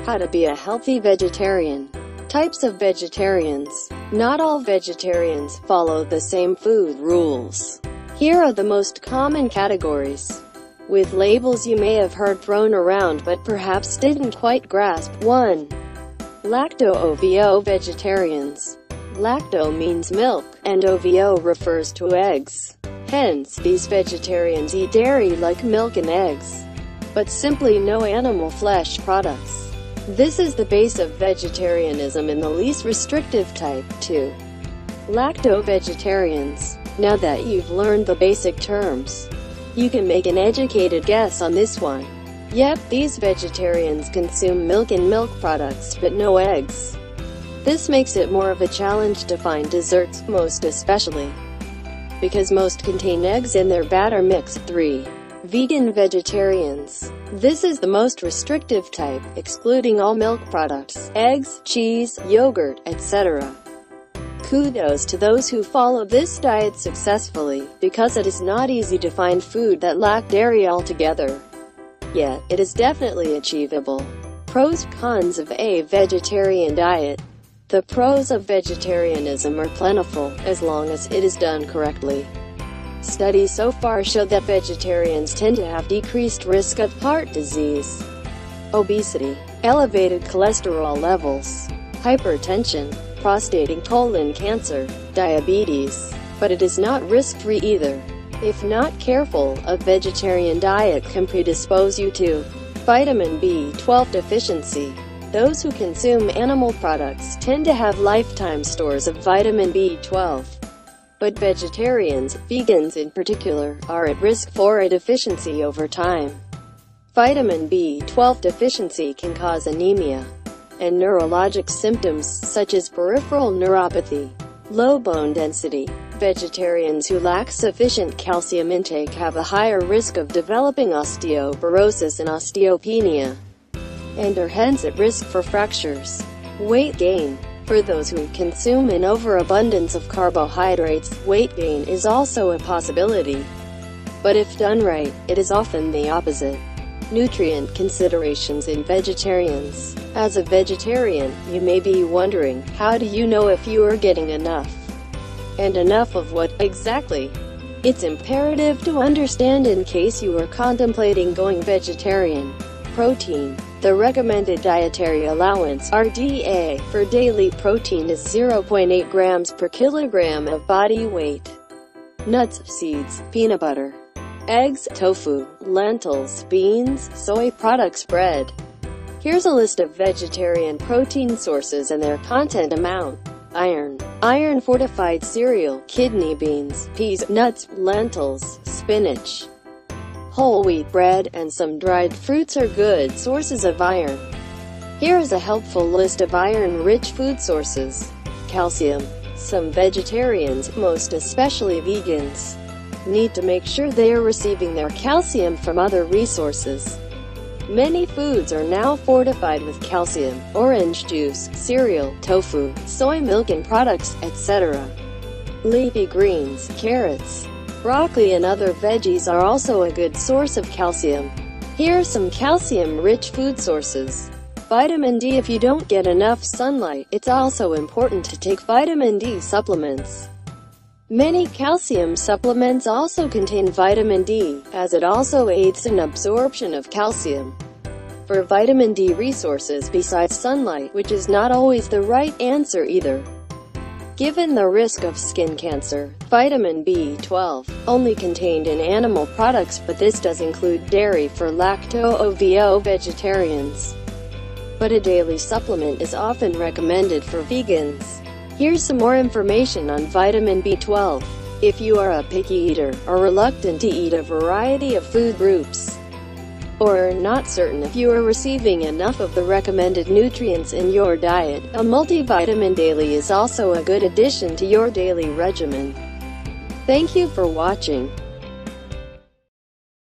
How to be a healthy vegetarian. Types of vegetarians. Not all vegetarians follow the same food rules. Here are the most common categories, with labels you may have heard thrown around but perhaps didn't quite grasp. 1. Lacto-Ovo Vegetarians. Lacto means milk, and ovo refers to eggs. Hence, these vegetarians eat dairy like milk and eggs, but simply no animal flesh products. This is the base of vegetarianism in the least restrictive type. 2. Lacto Vegetarians. Now that you've learned the basic terms, you can make an educated guess on this one. Yep, these vegetarians consume milk and milk products, but no eggs. This makes it more of a challenge to find desserts, most especially because most contain eggs in their batter mix. 3. Vegan Vegetarians. This is the most restrictive type, excluding all milk products, eggs, cheese, yogurt, etc. Kudos to those who follow this diet successfully, because it is not easy to find food that lack dairy altogether. Yet, it is definitely achievable. Pros, cons of a vegetarian diet. The pros of vegetarianism are plentiful, as long as it is done correctly. Studies so far show that vegetarians tend to have decreased risk of heart disease, obesity, elevated cholesterol levels, hypertension, prostate and colon cancer, diabetes. But it is not risk-free either. If not careful, a vegetarian diet can predispose you to vitamin B12 deficiency. Those who consume animal products tend to have lifetime stores of vitamin B12. But vegetarians, vegans in particular, are at risk for a deficiency over time. Vitamin B12 deficiency can cause anemia and neurologic symptoms such as peripheral neuropathy, low bone density. Vegetarians who lack sufficient calcium intake have a higher risk of developing osteoporosis and osteopenia, and are hence at risk for fractures. Weight gain. For those who consume an overabundance of carbohydrates, weight gain is also a possibility. But if done right, it is often the opposite. Nutrient considerations in vegetarians. As a vegetarian, you may be wondering, how do you know if you are getting enough? And enough of what, exactly? It's imperative to understand in case you are contemplating going vegetarian. Protein. The recommended dietary allowance (RDA) for daily protein is 0.8 grams per kilogram of body weight. Nuts, seeds, peanut butter, eggs, tofu, lentils, beans, soy products, bread. Here's a list of vegetarian protein sources and their content amount. Iron. Iron fortified cereal, kidney beans, peas, nuts, lentils, spinach, whole wheat bread, and some dried fruits are good sources of iron. Here is a helpful list of iron-rich food sources. Calcium. Some vegetarians, most especially vegans, need to make sure they are receiving their calcium from other resources. Many foods are now fortified with calcium: orange juice, cereal, tofu, soy milk and products, etc. Leafy greens, carrots, broccoli and other veggies are also a good source of calcium. Here are some calcium-rich food sources. Vitamin D. If you don't get enough sunlight, it's also important to take vitamin D supplements. Many calcium supplements also contain vitamin D, as it also aids in absorption of calcium. For vitamin D resources besides sunlight, which is not always the right answer either. Given the risk of skin cancer, vitamin B12, only contained in animal products, but this does include dairy for Lacto-Ovo Vegetarians. But a daily supplement is often recommended for vegans. Here's some more information on vitamin B12. If you are a picky eater, or reluctant to eat a variety of food groups, or are not certain if you are receiving enough of the recommended nutrients in your diet, a multivitamin daily is also a good addition to your daily regimen. Thank you for watching.